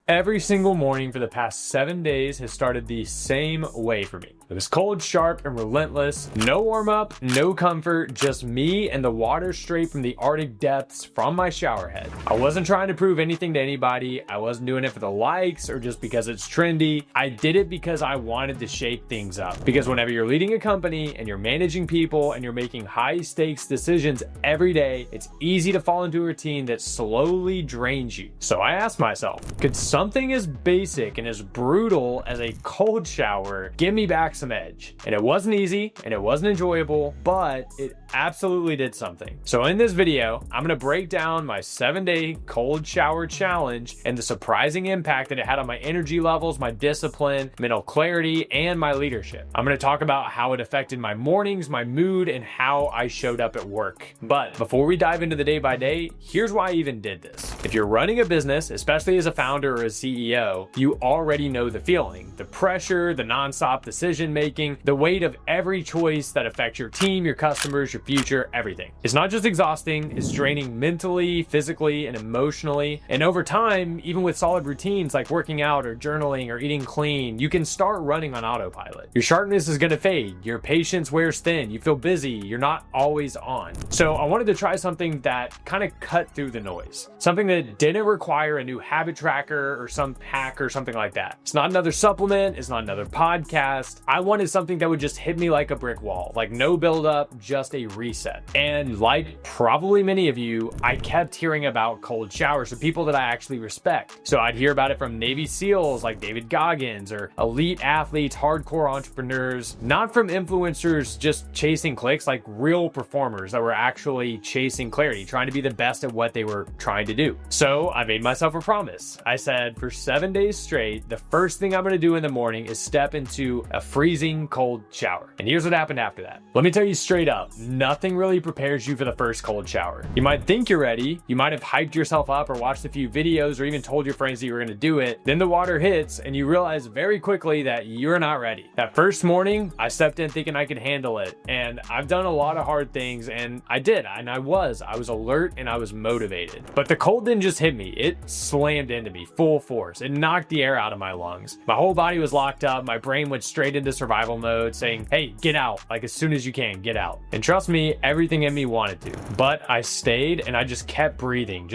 Every single morning for the past 7 days has started the same way for me. It was cold, sharp, and relentless. No warm up, no comfort, just me and the water straight from the Arctic depths from my shower head. I wasn't trying to prove anything to anybody. I wasn't doing it for the likes or just because it's trendy. I did it because I wanted to shake things up. Because whenever you're leading a company and you're managing people and you're making high stakes decisions every day, it's easy to fall into a routine that slowly drains you. So I asked myself, could something as basic and as brutal as a cold shower give me back some edge? And it wasn't easy and it wasn't enjoyable, but it absolutely did something. So in this video, I'm going to break down my 7-day cold shower challenge and the surprising impact that it had on my energy levels, my discipline, mental clarity, and my leadership. I'm going to talk about how it affected my mornings, my mood, and how I showed up at work. But before we dive into the day by day, here's why I even did this. If you're running a business, especially as a founder or a CEO, you already know the feeling, the pressure, the nonstop decision making, the weight of every choice that affects your team, your customers, your future, everything. It's not just exhausting, it's draining mentally, physically, and emotionally. And over time, even with solid routines like working out or journaling or eating clean, you can start running on autopilot. Your sharpness is going to fade, your patience wears thin, you feel busy, you're not always on. So I wanted to try something that kind of cut through the noise. Something that didn't require a new habit tracker or some hack or something like that. It's not another supplement, it's not another podcast. I wanted something that would just hit me like a brick wall, like no build up, just a reset. And like probably many of you, I kept hearing about cold showers from people that I actually respect. So I'd hear about it from Navy SEALs like David Goggins or elite athletes, hardcore entrepreneurs, not from influencers just chasing clicks, like real performers that were actually chasing clarity, trying to be the best at what they were trying to do. So I made myself a promise. I said for 7 days straight, the first thing I'm going to do in the morning is step into a freezing cold shower. And here's what happened after that. Let me tell you straight up, nothing really prepares you for the first cold shower. You might think you're ready. You might have hyped yourself up or watched a few videos or even told your friends that you were going to do it. Then the water hits and you realize very quickly that you're not ready. That first morning, I stepped in thinking I could handle it. And I've done a lot of hard things and I did. And I was alert and I was motivated. But the cold didn't just hit me. It slammed into me full force. It knocked the air out of my lungs. My whole body was locked up. My brain went straight into survival mode saying, hey, get out. Like as soon as you can, get out. And trust me, everything in me wanted to. But I stayed and I just kept breathing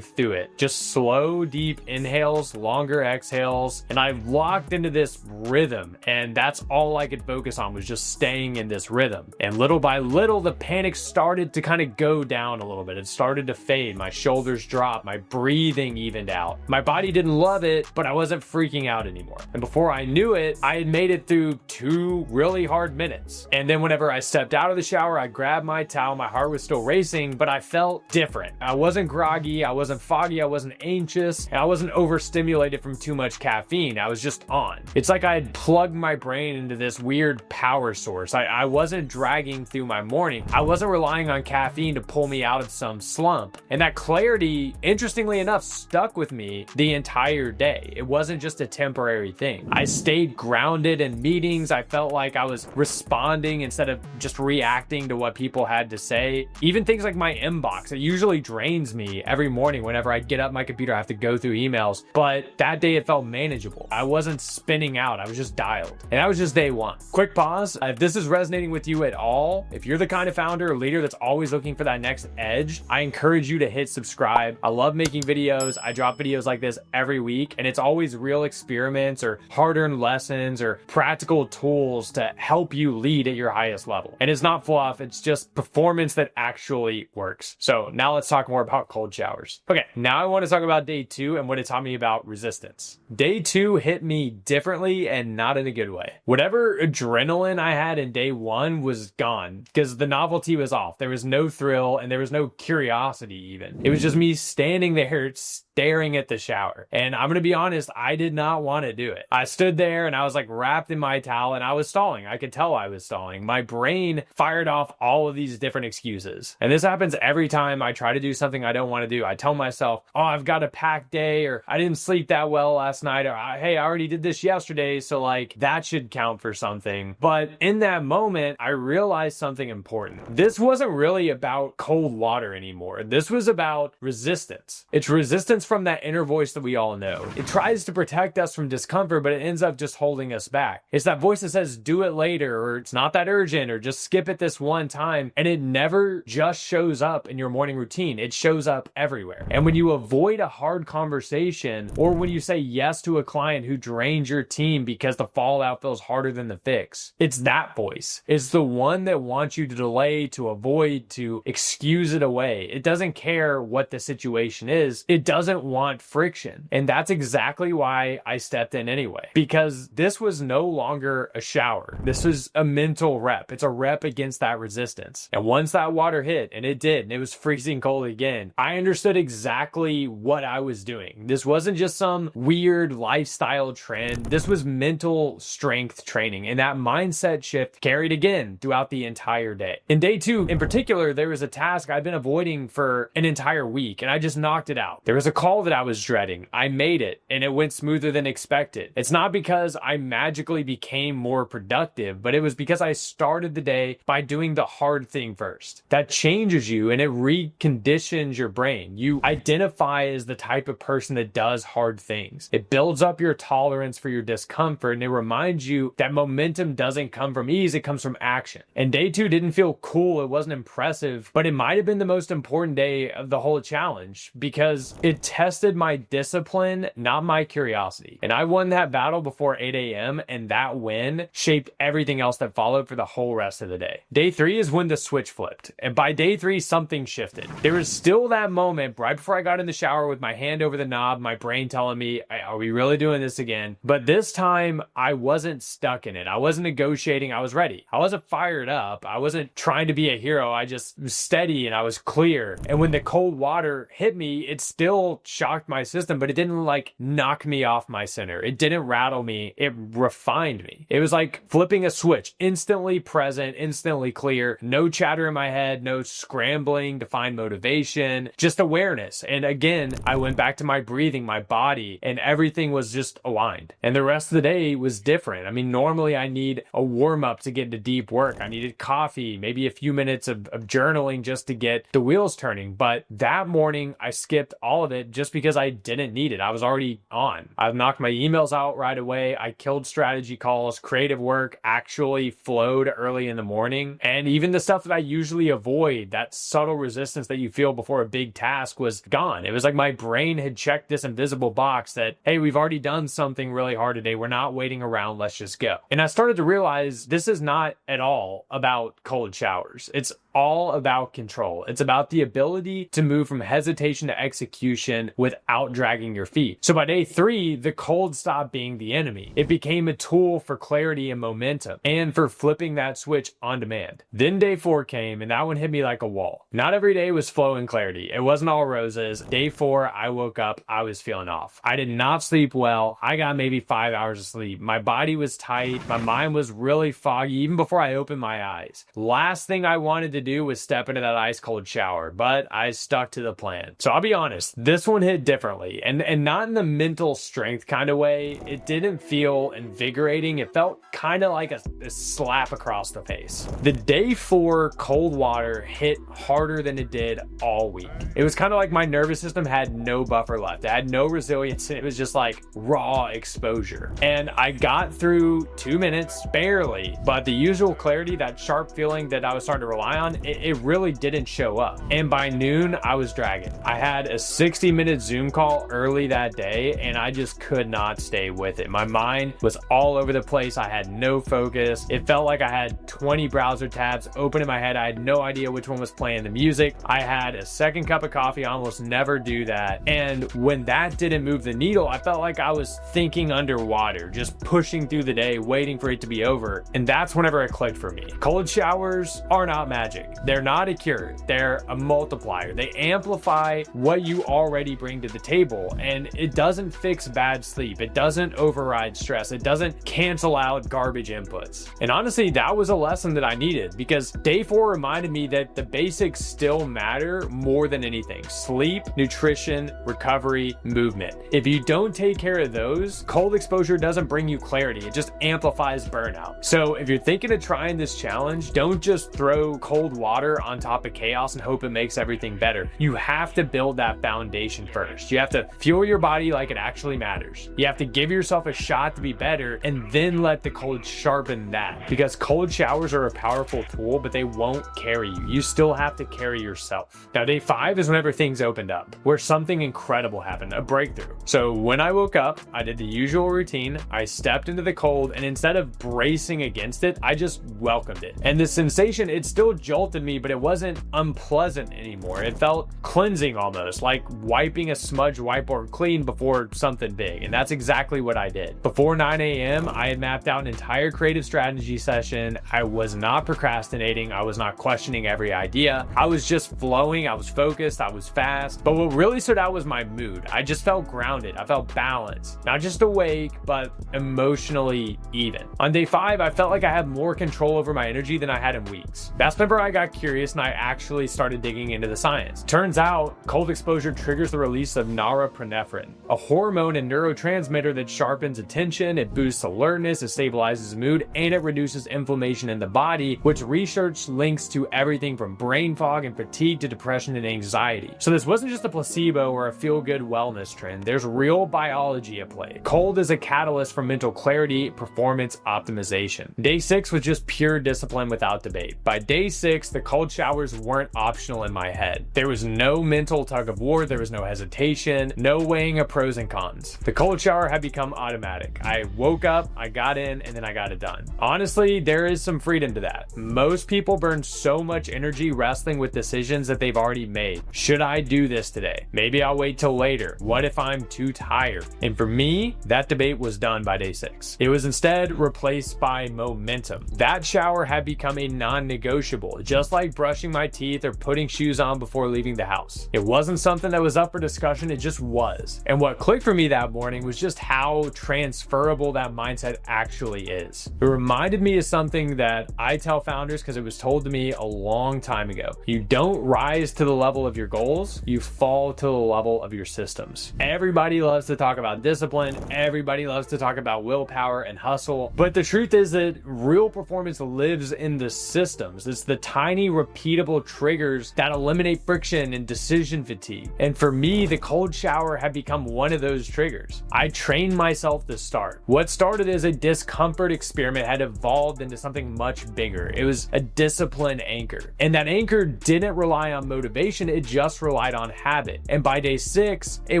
through it. Just slow, deep inhales, longer exhales. And I locked into this rhythm. And that's all I could focus on was just staying in this rhythm. And little by little, the panic started to kind of go down a little bit. It started to fade. My shoulders dropped. My breathing evened out. My body didn't love it, but I wasn't freaking out anymore. And before I knew it, I had made it through 2 really hard minutes. And then whenever I stepped out of the shower, I grabbed my towel. My heart was still racing, but I felt different. I wasn't groggy. I wasn't foggy. I wasn't anxious. And I wasn't overstimulated from too much caffeine. I was just on. It's like I had plugged my brain into this weird power source. I wasn't dragging through my morning. I wasn't relying on caffeine to pull me out of some slump. And that clarity, interestingly enough, stuck with me the entire day. It wasn't just a temporary thing. I stayed grounded in meetings. I felt like I was responding instead of just reacting to what people had to say. Even things like my inbox, it usually drains me every morning. Whenever I get up my computer, I have to go through emails. But that day it felt manageable. I wasn't spinning out. I was just dialed. And that was just day one. Quick pause. If this is resonating with you at all, if you're the kind of founder or leader that's always looking for that next edge, I encourage you to hit subscribe. I love making videos. I drop videos like this every week, and it's always real experiments or hard-earned lessons or practical tools to help you lead at your highest level. And it's not fluff, it's just performance that actually works. So now let's talk more about cold showers. Okay, now I want to talk about day 2 and what it taught me about resistance. Day 2 hit me differently and not in a good way. Whatever adrenaline I had in day 1 was gone because the novelty was off. There was no thrill and there was no curiosity even. It was just me standing there staring at the shower. And I'm going to be honest, I did not want to do it. I stood there and I was like wrapped in my towel and I was stalling. I could tell I was stalling. My brain fired off all of these different excuses. And this happens every time I try to do something I don't want to do. I tell myself, oh, I've got a packed day, or I didn't sleep that well last night, or hey, I already did this yesterday, so like that should count for something. But in that moment, I realized something important. This wasn't really about cold water anymore. This was about resistance. It's resistance from that inner voice that we all know. It tries to protect us from discomfort, but it ends up just holding us back. It's that voice that says, do it later, or it's not that urgent, or just skip it this one time. And it never just shows up in your morning routine. It shows up everywhere. And when you avoid a hard conversation, or when you say yes to a client who drains your team because the fallout feels harder than the fix, it's that voice. It's the one that wants you to delay, to avoid, to excuse it away. It doesn't care what the situation is. It doesn't want friction. And that's exactly why I stepped in anyway, because this was no longer a shower. This was a mental rep. It's a rep against that resistance. And once that water hit, and it did, and it was freezing cold again, I understood exactly what I was doing. This wasn't just some weird lifestyle trend. This was mental strength training. And that mindset shift carried again throughout the entire day. In day 2, in particular, there was a task I'd been avoiding for an entire week, and I just knocked it out. There was a call that I was dreading. I made it, and it went smoother than expected. It's not because I magically became more productive, but it was because I started the day by doing the hard thing first. That changes you, and it reconditions your brain. You identify as the type of person that does hard things. It builds up your tolerance for your discomfort, and it reminds you that momentum doesn't come from ease, it comes from action. And day 2 didn't feel cool, it wasn't impressive, but it might have been the most important day of the whole challenge because it tested my discipline, not my curiosity. And I won that battle before 8 a.m. and that win shaped everything else that followed for the whole rest of the day. Day 3 is when the switch flipped. And by day 3, something shifted. There was still that moment right before I got in the shower with my hand over the knob, my brain telling me, are we really doing this again? But this time I wasn't stuck in it. I wasn't negotiating. I was ready. I wasn't fired up. I wasn't trying to be a hero. I just was steady and I was clear. And when the cold water hit me, it still shocked my system, but it didn't like knock me off my center. It didn't rattle me. It refined me. It was like flipping a switch, instantly present, instantly clear, no chatter in my head, no scrambling to find motivation, just awareness. And again, I went back to my breathing, my body, and everything was just aligned. And the rest of the day was different. I mean, normally I need a warm up to get into deep work. I needed coffee, maybe a few minutes of journaling just to get the wheels turning. But that morning I skipped all of it just because I didn't need it. I was already on. I knocked my emails out right away. I killed strategy calls. Creative work actually flowed early in the morning. And even the stuff that I usually avoid, that subtle resistance that you feel before a big task, was gone. It was like my brain had checked this invisible box that, hey, we've already done something really hard today. We're not waiting around. Let's just go. And I started to realize this is not at all about cold showers. It's all about control. It's about the ability to move from hesitation to execution without dragging your feet. So by day 3, the cold stopped being the enemy. It became a tool for clarity and momentum and for flipping that switch on demand. Then day 4 came, and that one hit me like a wall. Not every day was flow and clarity. It wasn't all roses. Day 4, I woke up, I was feeling off. I did not sleep well. I got maybe 5 hours of sleep. My body was tight. My mind was really foggy even before I opened my eyes. Last thing I wanted to do was step into that ice cold shower, but I stuck to the plan. So I'll be honest, this one hit differently, and not in the mental strength kind of way. It didn't feel invigorating. It felt kind of like a slap across the face. The day 4 cold water hit harder than it did all week. It was kind of like my nervous system had no buffer left. It had no resilience. It was just like raw exposure. And I got through 2 minutes, barely, but the usual clarity, that sharp feeling that I was starting to rely on, it really didn't show up. And by noon, I was dragging. I had a 60-minute Zoom call early that day, and I just could not stay with it. My mind was all over the place. I had no focus. It felt like I had 20 browser tabs open in my head. I had no idea which one was playing the music. I had a second cup of coffee. I almost never do that. And when that didn't move the needle, I felt like I was thinking underwater, just pushing through the day, waiting for it to be over. And that's whenever it clicked for me. Cold showers are not magic. They're not a cure. They're a multiplier. They amplify what you already bring to the table. And it doesn't fix bad sleep. It doesn't override stress. It doesn't cancel out garbage inputs. And honestly, that was a lesson that I needed, because day 4 reminded me that the basics still matter more than anything. Sleep, nutrition, recovery, movement. If you don't take care of those, cold exposure doesn't bring you clarity. It just amplifies burnout. So if you're thinking of trying this challenge, don't just throw cold cold water on top of chaos and hope it makes everything better. You have to build that foundation first. You have to fuel your body like it actually matters. You have to give yourself a shot to be better and then let the cold sharpen that, because cold showers are a powerful tool, but they won't carry you. You still have to carry yourself. Now, day 5 is whenever things opened up, where something incredible happened, a breakthrough. So when I woke up, I did the usual routine. I stepped into the cold, and instead of bracing against it, I just welcomed it. And the sensation, it still jolted me, but it wasn't unpleasant anymore. It felt cleansing almost, like wiping a smudge whiteboard clean before something big. And that's exactly what I did. Before 9 a.m., I had mapped out an entire creative strategy session. I was not procrastinating. I was not questioning every idea. I was just flowing. I was focused. I was fast. But what really stood out was my mood. I just felt grounded. I felt balanced. Not just awake, but emotionally even. On day 5, I felt like I had more control over my energy than I had in weeks. That's whenever I got curious and I actually started digging into the science. Turns out, cold exposure triggers the release of norepinephrine, a hormone and neurotransmitter that sharpens attention, it boosts alertness, it stabilizes mood, and it reduces inflammation in the body, which research links to everything from brain fog and fatigue to depression and anxiety. So this wasn't just a placebo or a feel-good wellness trend. There's real biology at play. Cold is a catalyst for mental clarity, performance optimization. Day 6 was just pure discipline without debate. By day 6, the cold showers weren't optional in my head. There was no mental tug of war, there was no hesitation, no weighing of pros and cons. The cold shower had become automatic. I woke up, I got in, and then I got it done. Honestly, there is some freedom to that. Most people burn so much energy wrestling with decisions that they've already made. Should I do this today? Maybe I'll wait till later. What if I'm too tired? And for me, that debate was done by day 6. It was instead replaced by momentum. That shower had become a non-negotiable, just like brushing my teeth or putting shoes on before leaving the house. It wasn't something that was up for discussion, it just was. And what clicked for me that morning was just how transferable that mindset actually is. It reminded me of something that I tell founders because it was told to me a long time ago. You don't rise to the level of your goals, you fall to the level of your systems. Everybody loves to talk about discipline, everybody loves to talk about willpower and hustle, but the truth is that real performance lives in the systems. It's the tiny repeatable triggers that eliminate friction and decision fatigue. And for me, the cold shower had become one of those triggers. I trained myself to start. What started as a discomfort experiment had evolved into something much bigger. It was a discipline anchor. And that anchor didn't rely on motivation, it just relied on habit. And by day 6, it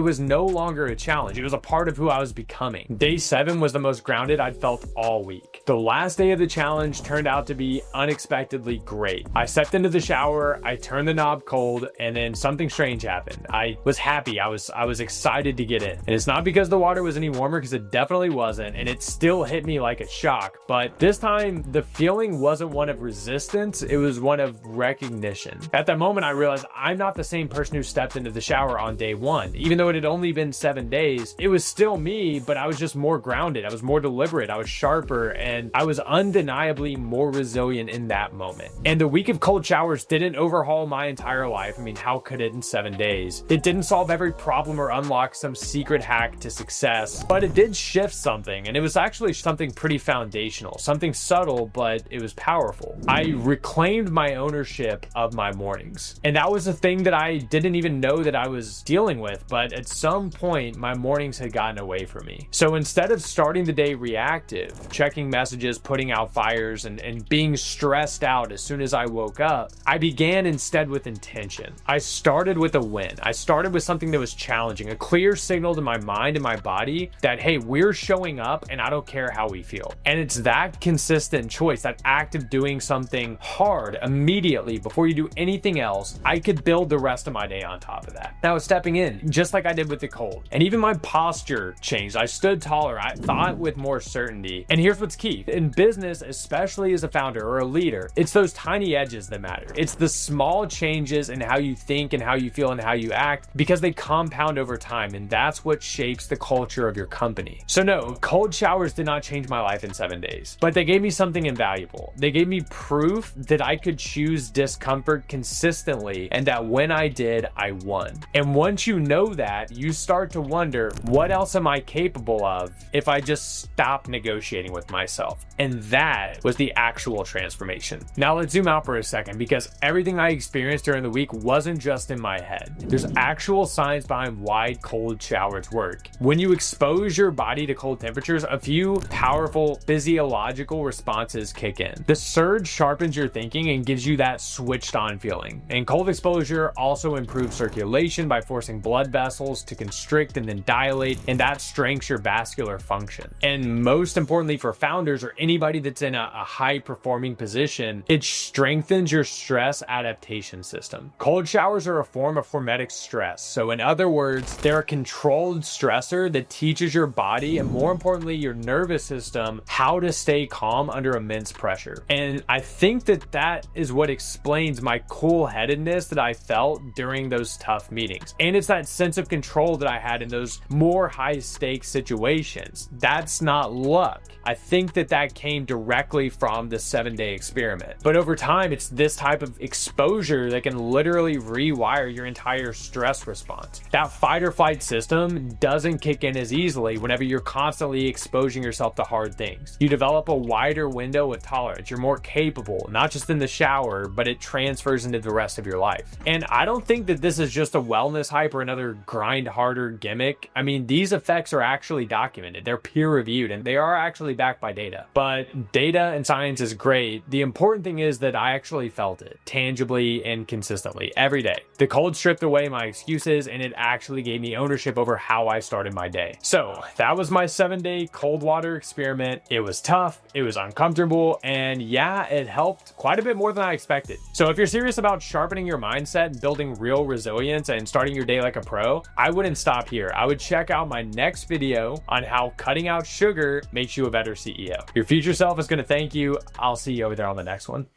was no longer a challenge. It was a part of who I was becoming. Day 7 was the most grounded I'd felt all week. The last day of the challenge turned out to be unexpectedly great. I stepped into the shower, I turned the knob cold, and then something strange happened. I was happy. I was excited to get in. And it's not because the water was any warmer, because it definitely wasn't, and it still hit me like a shock. But this time, the feeling wasn't one of resistance, it was one of recognition. At that moment, I realized I'm not the same person who stepped into the shower on day 1. Even though it had only been 7 days, it was still me, but I was just more grounded. I was more deliberate. I was sharper, and I was undeniably more resilient in that moment. And the week of cold showers didn't overhaul my entire life. I mean, how could it in 7 days? It didn't solve every problem or unlock some secret hack to success, but it did shift something, and it was actually something pretty foundational, something subtle, but it was powerful. I reclaimed my ownership of my mornings. And that was a thing that I didn't even know that I was dealing with, but at some point, my mornings had gotten away from me. So instead of starting the day reactive, checking messages, putting out fires, and being stressed out as soon as I woke up, I began instead with intention. I started with a win. I started with something that was challenging, a clear signal to my mind and my body that, hey, we're showing up and I don't care how we feel. And it's that consistent choice, that act of doing something hard immediately before you do anything else. I could build the rest of my day on top of that. Now, stepping in, just like I did with the cold. And even my posture changed. I stood taller. I thought with more certainty. And here's what's key. In business, especially as a founder or a leader, it's those tiny edges that matter. It's the small changes in how you think and how you feel and how you act, because they compound over time, and that's what shapes the culture of your company. So no, cold showers did not change my life in 7 days, but they gave me something invaluable. They gave me proof that I could choose discomfort consistently, and that when I did, I won. And once you know that, you start to wonder, what else am I capable of if I just stop negotiating with myself? yourself. And that was the actual transformation. Now let's zoom out for a second, because everything I experienced during the week wasn't just in my head. There's actual science behind why cold showers work. When you expose your body to cold temperatures, a few powerful physiological responses kick in. The surge sharpens your thinking and gives you that switched on feeling. And cold exposure also improves circulation by forcing blood vessels to constrict and then dilate, and that strengthens your vascular function. And most importantly for founders or anybody that's in a high performing position, it strengthens your stress adaptation system. Cold showers are a form of hormetic stress. So in other words, they're a controlled stressor that teaches your body and more importantly your nervous system how to stay calm under immense pressure. And I think that is what explains my cool-headedness that I felt during those tough meetings. And it's that sense of control that I had in those more high-stakes situations. That's not luck. I think that came directly from the 7-day experiment. But over time, it's this type of exposure that can literally rewire your entire stress response. That fight or flight system doesn't kick in as easily whenever you're constantly exposing yourself to hard things. You develop a wider window of tolerance. You're more capable, not just in the shower, but it transfers into the rest of your life. And I don't think that this is just a wellness hype or another grind harder gimmick. I mean, these effects are actually documented. They're peer reviewed and they are actually backed by data. But data and science is great. The important thing is that I actually felt it tangibly and consistently every day. The cold stripped away my excuses and it actually gave me ownership over how I started my day. So that was my 7-day cold water experiment. It was tough, it was uncomfortable, and yeah, it helped quite a bit more than I expected. So if you're serious about sharpening your mindset and building real resilience and starting your day like a pro, I wouldn't stop here. I would check out my next video on how cutting out sugar makes you a better CEO. Your future self is going to thank you. I'll see you over there on the next one.